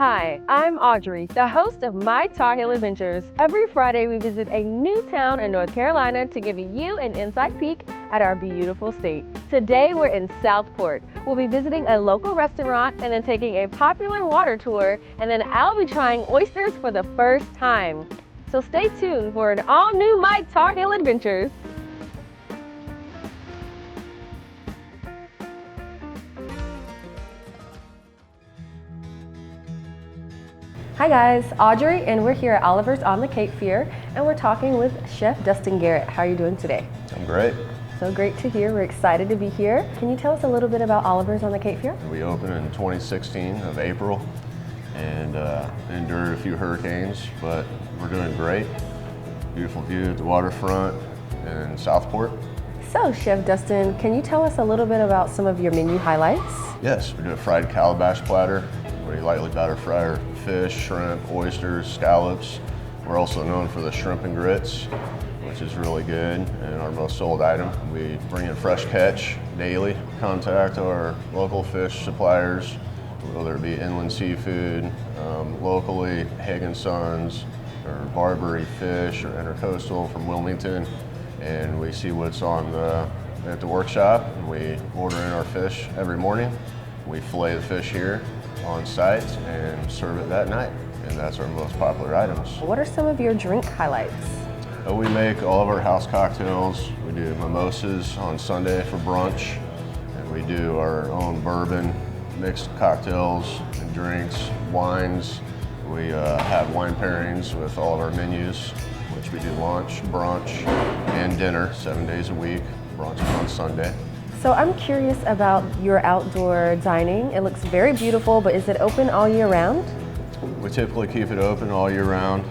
Hi, I'm Audrey, the host of My Tar Heel Adventures. Every Friday, we visit a new town in North Carolina to give you an inside peek at our beautiful state. Today, we're in Southport. We'll be visiting a local restaurant and then taking a popular water tour, and then I'll be trying oysters for the first time. So stay tuned for an all-new My Tar Heel Adventures. Hi guys, Audrey, and we're here at Oliver's on the Cape Fear, and we're talking with Chef Dustin Garrett. How are you doing today? I'm great. So great to hear. We're excited to be here. Can you tell us a little bit about Oliver's on the Cape Fear? We opened in 2016 of April and endured a few hurricanes, but we're doing great. Beautiful view at the waterfront in Southport. So Chef Dustin, can you tell us a little bit about some of your menu highlights? Yes, we do a fried calabash platter. We lightly batter fry our fish, shrimp, oysters, scallops. We're also known for the shrimp and grits, which is really good and our most sold item. We bring in fresh catch daily, contact our local fish suppliers, whether it be inland seafood, locally, Hagen Sons, or Barbary Fish, or Intercoastal from Wilmington, and we see what's on at the workshop, and we order in our fish every morning. We fillet the fish here on site and serve it that night, and that's our most popular items. What are some of your drink highlights? We make all of our house cocktails. We do mimosas on Sunday for brunch, and we do our own bourbon mixed cocktails and drinks, wines. We have wine pairings with all of our menus, which we do lunch, brunch, and dinner 7 days a week. Brunch is on Sunday. So I'm curious about your outdoor dining. It looks very beautiful, but is it open all year round? We typically keep it open all year round,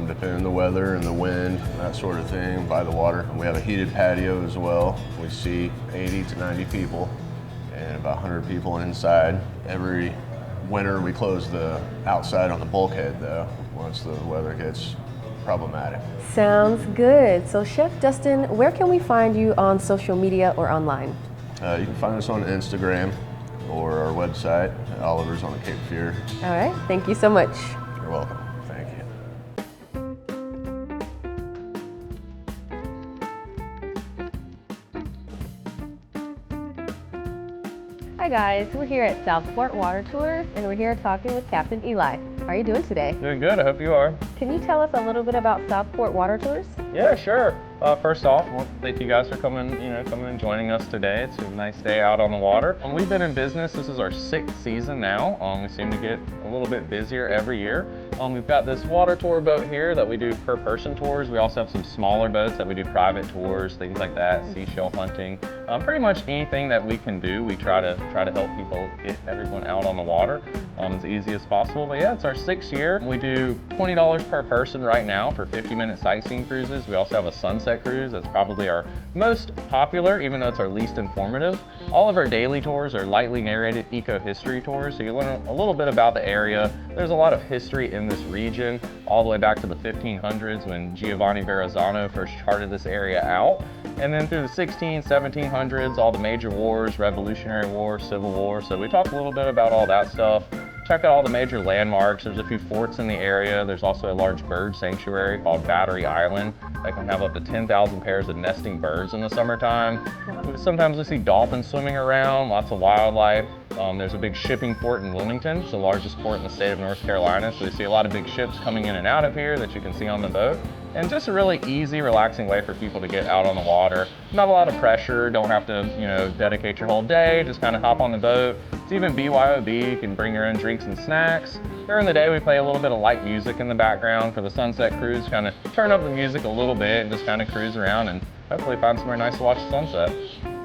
depending on the weather and the wind, that sort of thing, by the water. We have a heated patio as well. We see 80 to 90 people and about 100 people inside. Every winter we close the outside on the bulkhead though, once the weather gets problematic. Sounds good. So Chef Dustin, where can we find you on social media or online? You can find us on Instagram or our website at Oliver's on the Cape Fear. All right, thank you so much. You're welcome. Thank you. Hi guys, we're here at Southport Water Tours, and we're here talking with Captain Eli. How are you doing today? Doing good, I hope you are. Can you tell us a little bit about Southport Water Tours? Yeah, sure. First off, well, thank you guys for coming and joining us today. It's a nice day out on the water. We've been in business. This is our 6th season now. We seem to get a little bit busier every year. We've got this water tour boat here that we do per person tours. We also have some smaller boats that we do private tours, things like that, seashell hunting. Pretty much anything that we can do, we try to help people get everyone out on the water as easy as possible. But yeah, it's our 6th year. We do $20 per person right now for 50-minute sightseeing cruises. We also have a sunset cruise. That's probably our most popular, even though it's our least informative. All of our daily tours are lightly narrated eco-history tours, so you learn a little bit about the area. There's a lot of history in this region, all the way back to the 1500s when Giovanni Verrazzano first charted this area out. And then through the 1700s, all the major wars, Revolutionary War, Civil War. So we talk a little bit about all that stuff. Check out all the major landmarks. There's a few forts in the area. There's also a large bird sanctuary called Battery Island that can have up to 10,000 pairs of nesting birds in the summertime. Sometimes we see dolphins swimming around, lots of wildlife. There's a big shipping port in Wilmington. It's the largest port in the state of North Carolina. So we see a lot of big ships coming in and out of here that you can see on the boat. And just a really easy, relaxing way for people to get out on the water. Not a lot of pressure, don't have to, dedicate your whole day, just kind of hop on the boat. It's even BYOB, you can bring your own drinks and snacks. During the day, we play a little bit of light music in the background for the sunset cruise, kind of turn up the music a little bit and just kind of cruise around and hopefully find somewhere nice to watch the sunset.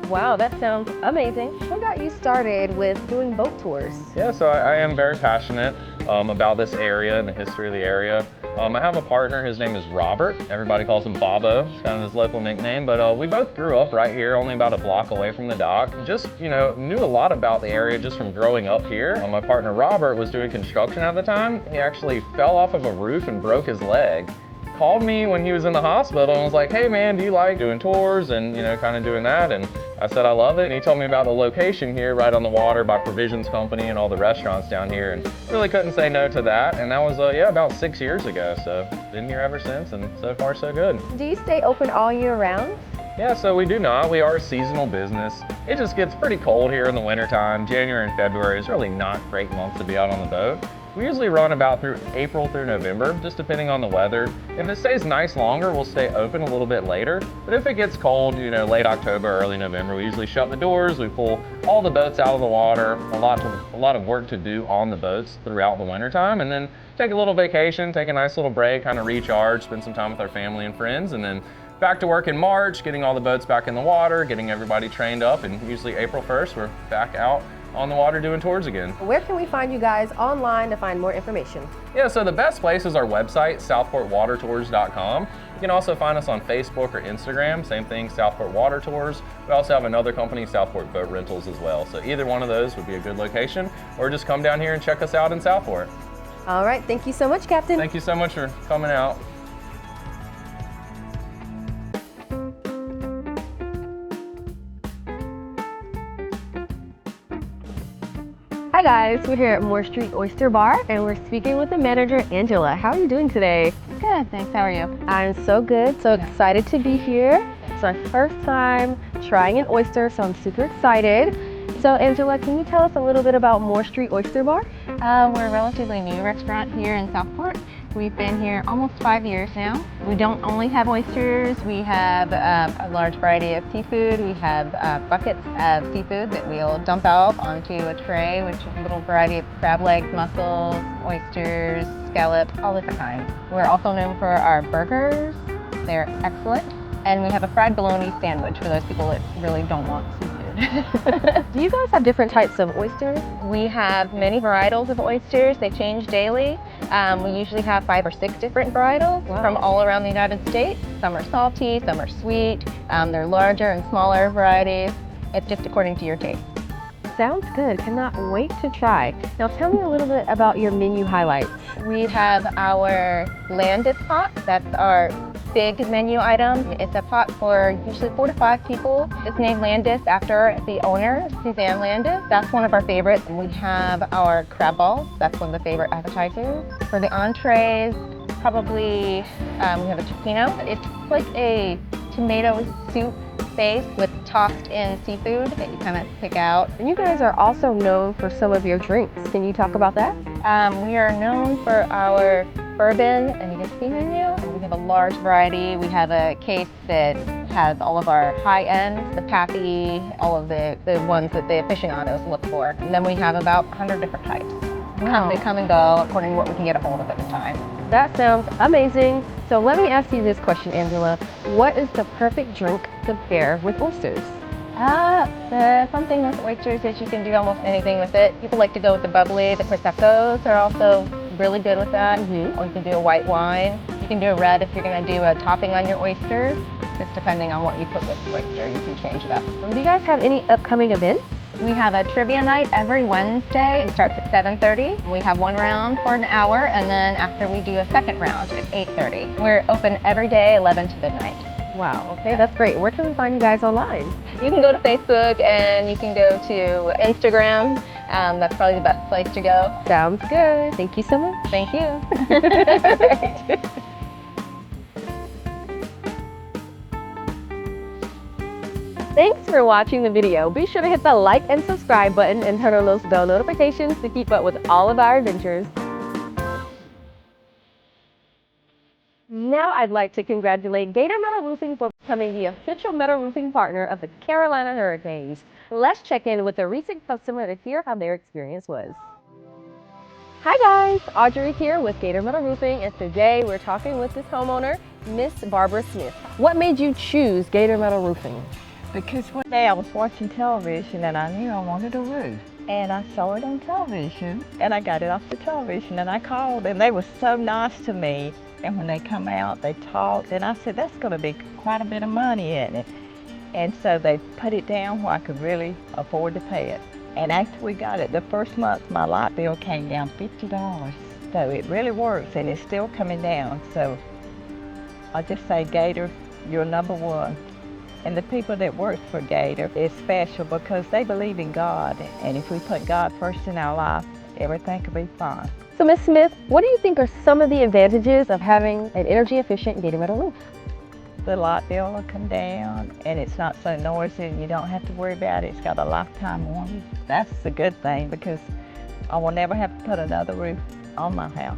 Wow, that sounds amazing. What got you started with doing boat tours? Yeah, so I am very passionate about this area and the history of the area. I have a partner, his name is Robert. Everybody calls him Bobo, it's kind of his local nickname, but we both grew up right here, only about a block away from the dock. Just, knew a lot about the area just from growing up here. My partner Robert was doing construction at the time. He actually fell off of a roof and broke his leg. called me when he was in the hospital and was like, hey man, do you like doing tours and, you know, kind of doing that? And I said, I love it. And he told me about the location here right on the water by Provisions Company and all the restaurants down here, and really couldn't say no to that. And that was, yeah, about 6 years ago. So been here ever since, and so far so good. Do you stay open all year round? Yeah, so we do not. We are a seasonal business. It just gets pretty cold here in the wintertime. January and February is really not great months to be out on the boat. We usually run about through April through November, just depending on the weather. If it stays nice longer, we'll stay open a little bit later. But if it gets cold, you know, late October, early November, we usually shut the doors. We pull all the boats out of the water. A lot of work to do on the boats throughout the wintertime, and then take a little vacation, take a nice little break, kind of recharge, spend some time with our family and friends, and then back to work in March, getting all the boats back in the water, getting everybody trained up, and usually April 1st, we're back out on the water doing tours again. Where can we find you guys online to find more information? Yeah, so the best place is our website, southportwatertours.com. You can also find us on Facebook or Instagram, same thing, Southport Water Tours. We also have another company, Southport Boat Rentals as well. So either one of those would be a good location, or just come down here and check us out in Southport. All right, thank you so much, Captain. Thank you so much for coming out. Hi guys, we're here at Moore Street Oyster Bar and we're speaking with the manager, Angela. How are you doing today? Good, thanks. How are you? I'm so good, so excited to be here. It's my first time trying an oyster, so I'm super excited. So Angela, can you tell us a little bit about Moore Street Oyster Bar? We're a relatively new restaurant here in Southport. We've been here almost 5 years now. We don't only have oysters, we have a large variety of seafood. We have buckets of seafood that we'll dump out onto a tray, which is a little variety of crab legs, mussels, oysters, scallops, all different kinds. We're also known for our burgers. They're excellent. And we have a fried bologna sandwich for those people that really don't want seafood. Do you guys have different types of oysters? We have many varietals of oysters. They change daily. We usually have 5 or 6 different varietals from all around the United States. Some are salty, some are sweet. They're larger and smaller varieties. It's just according to your taste. Sounds good. Cannot wait to try. Now tell me a little bit about your menu highlights. We have our Landis pot. That's our big menu item. It's a pot for usually 4 to 5 people. It's named Landis after the owner, Suzanne Landis. That's one of our favorites. We have our crab balls. That's one of the favorite appetizers. For the entrees, probably we have a tocino. It's like a tomato soup base with tossed in seafood that you kind of pick out. And you guys are also known for some of your drinks. Can you talk about that? We are known for our bourbon and whiskey menu. We have a large variety. We have a case that has all of our high ends, the Pappy, all of the ones that the aficionados look for. And then we have about 100 different types. Wow. They come and go according to what we can get a hold of at the time. That sounds amazing. So let me ask you this question, Angela. What is the perfect drink to pair with oysters? The fun thing with oysters is you can do almost anything with it. People like to go with the bubbly. The Prosecco's are also really good with that. Or you can do a white wine. You can do a red if you're going to do a topping on your oysters. Just depending on what you put with the oyster, you can change it up. Do you guys have any upcoming events? We have a trivia night every Wednesday. It starts at 7:30. We have one round for an hour, and then after we do a second round at 8:30. We're open every day, 11 to midnight. Wow, okay, that's great. Where can we find you guys online? You can go to Facebook and you can go to Instagram. That's probably the best place to go. Sounds good. Thank you so much. Thank you. Thanks for watching the video. Be sure to hit the like and subscribe button and turn on those bell notifications to keep up with all of our adventures. Now I'd like to congratulate Gator Metal Roofing for becoming the official metal roofing partner of the Carolina Hurricanes. Let's check in with a recent customer to hear how their experience was. Hi guys, Audrey here with Gator Metal Roofing, and today we're talking with this homeowner, Miss Barbara Smith. What made you choose Gator Metal Roofing? Because one day I was watching television and I knew I wanted a roof. And I saw it on television and I got it off the television and I called and they were so nice to me. And when they come out, they talked and I said, that's going to be quite a bit of money in it. And so they put it down where I could really afford to pay it. And after we got it, the first month my light bill came down $50. So it really works and it's still coming down. So I just say, Gator, you're number one. And the people that work for Gator is special because they believe in God. And if we put God first in our life, everything will be fine. So Ms. Smith, what do you think are some of the advantages of having an energy efficient Gator metal roof? The light bill will come down and it's not so noisy and you don't have to worry about it. It's got a lifetime warranty. That's the good thing because I will never have to put another roof on my house.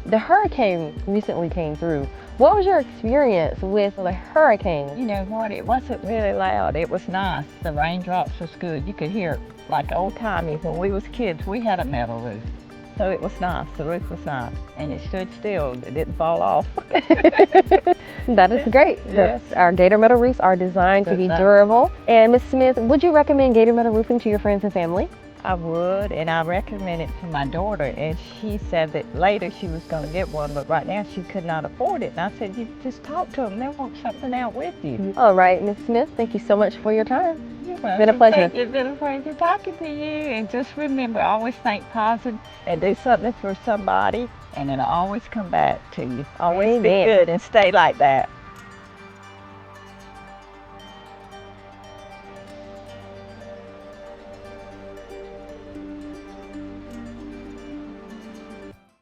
The hurricane recently came through. What was your experience with the hurricane? You know what, it wasn't really loud. It was nice. The raindrops was good. You could hear it like old timey. When we was kids, we had a metal roof. So it was nice. The roof was nice. And it stood still. It didn't fall off. That is great. Yes. Our Gator metal roofs are designed to be durable. And Ms. Smith, would you recommend Gator metal roofing to your friends and family? I would, and I recommend it to my daughter, and she said that later she was going to get one, but right now she could not afford it. And I said, you just talk to them, they'll work something out with you. All right, Ms. Smith, thank you so much for your time. You're It's been a pleasure. It's been a pleasure talking to you, and just remember, always think positive and do something for somebody, and it'll always come back to you. Always be Amen. good and stay like that.